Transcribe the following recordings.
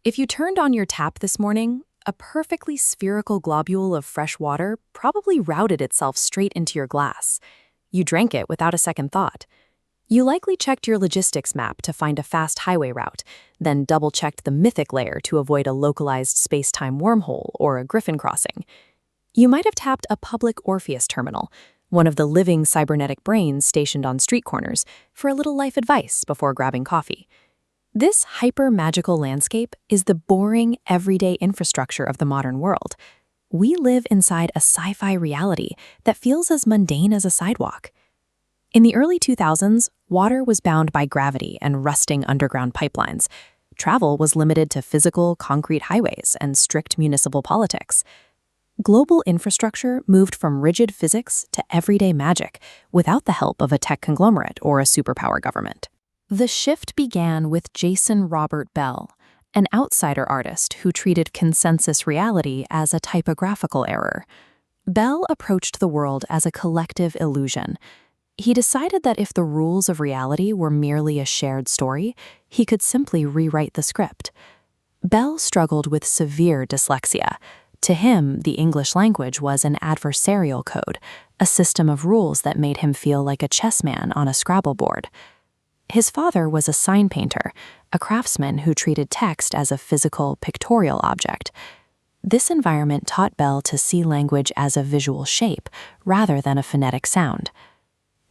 If you turned on your tap this morning, a perfectly spherical globule of fresh water probably routed itself straight into your glass. You drank it without a second thought. You likely checked your logistics map to find a fast highway route, then double-checked the mythic layer to avoid a localized space-time wormhole or a griffin crossing. You might have tapped a public Orpheus terminal, one of the living cybernetic brains stationed on street corners, for a little life advice before grabbing coffee. This hyper-magical landscape is the boring, everyday infrastructure of the modern world. We live inside a sci-fi reality that feels as mundane as a sidewalk. In the early 2000s, water was bound by gravity and rusting underground pipelines. Travel was limited to physical, concrete highways and strict municipal politics. Global infrastructure moved from rigid physics to everyday magic without the help of a tech conglomerate or a superpower government. The shift began with Jason Robert Bell, an outsider artist who treated consensus reality as a typographical error. Bell approached the world as a collective illusion. He decided that if the rules of reality were merely a shared story, he could simply rewrite the script. Bell struggled with severe dyslexia. To him, the English language was an adversarial code, a system of rules that made him feel like a chessman on a Scrabble board. His father was a sign painter, a craftsman who treated text as a physical, pictorial object. This environment taught Bell to see language as a visual shape rather than a phonetic sound.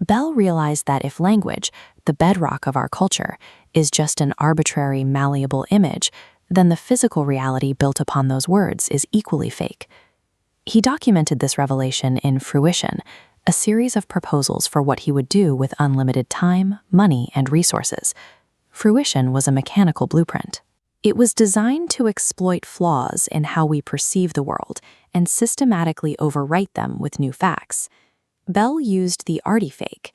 Bell realized that if language, the bedrock of our culture, is just an arbitrary, malleable image, then the physical reality built upon those words is equally fake. He documented this revelation in Fruition, a series of proposals for what he would do with unlimited time, money, and resources. Fruition was a mechanical blueprint. It was designed to exploit flaws in how we perceive the world and systematically overwrite them with new facts. Bell used the artifake.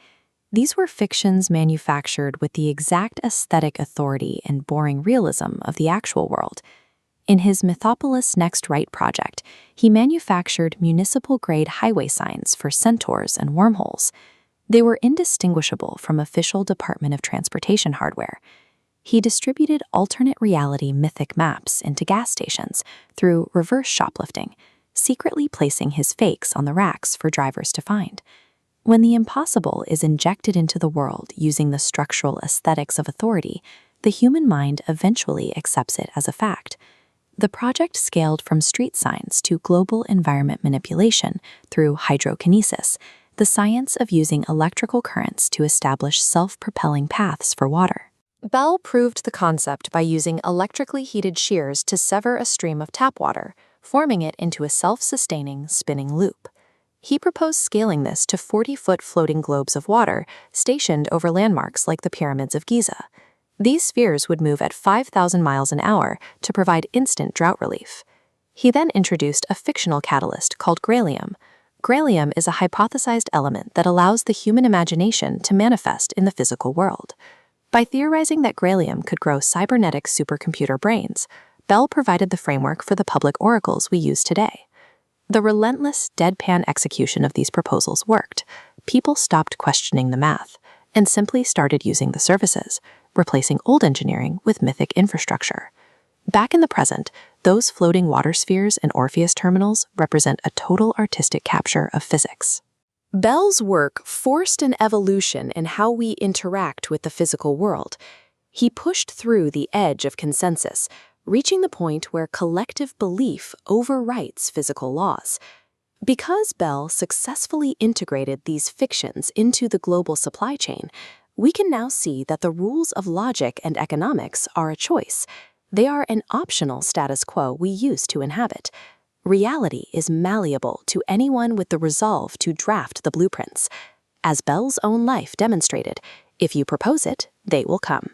These were fictions manufactured with the exact aesthetic authority and boring realism of the actual world. In his Mythopolis Next Right project, he manufactured municipal-grade highway signs for centaurs and wormholes. They were indistinguishable from official Department of Transportation hardware. He distributed alternate reality mythic maps into gas stations through reverse shoplifting, secretly placing his fakes on the racks for drivers to find. When the impossible is injected into the world using the structural aesthetics of authority, the human mind eventually accepts it as a fact. The project scaled from street signs to global environment manipulation through hydrokinesis, the science of using electrical currents to establish self-propelling paths for water. Bell proved the concept by using electrically heated shears to sever a stream of tap water, forming it into a self-sustaining, spinning loop. He proposed scaling this to 40-foot floating globes of water stationed over landmarks like the Pyramids of Giza. These spheres would move at 5,000 miles an hour to provide instant drought relief. He then introduced a fictional catalyst called gralium. Gralium is a hypothesized element that allows the human imagination to manifest in the physical world. By theorizing that gralium could grow cybernetic supercomputer brains, Bell provided the framework for the public oracles we use today. The relentless, deadpan execution of these proposals worked. People stopped questioning the math and simply started using the services, replacing old engineering with mythic infrastructure. Back in the present, those floating water spheres and Orpheus terminals represent a total artistic capture of physics. Bell's work forced an evolution in how we interact with the physical world. He pushed through the edge of consensus, reaching the point where collective belief overwrites physical laws. Because Bell successfully integrated these fictions into the global supply chain, we can now see that the rules of logic and economics are a choice. They are an optional status quo we use to inhabit. Reality is malleable to anyone with the resolve to draft the blueprints. As Bell's own life demonstrated, if you propose it, they will come.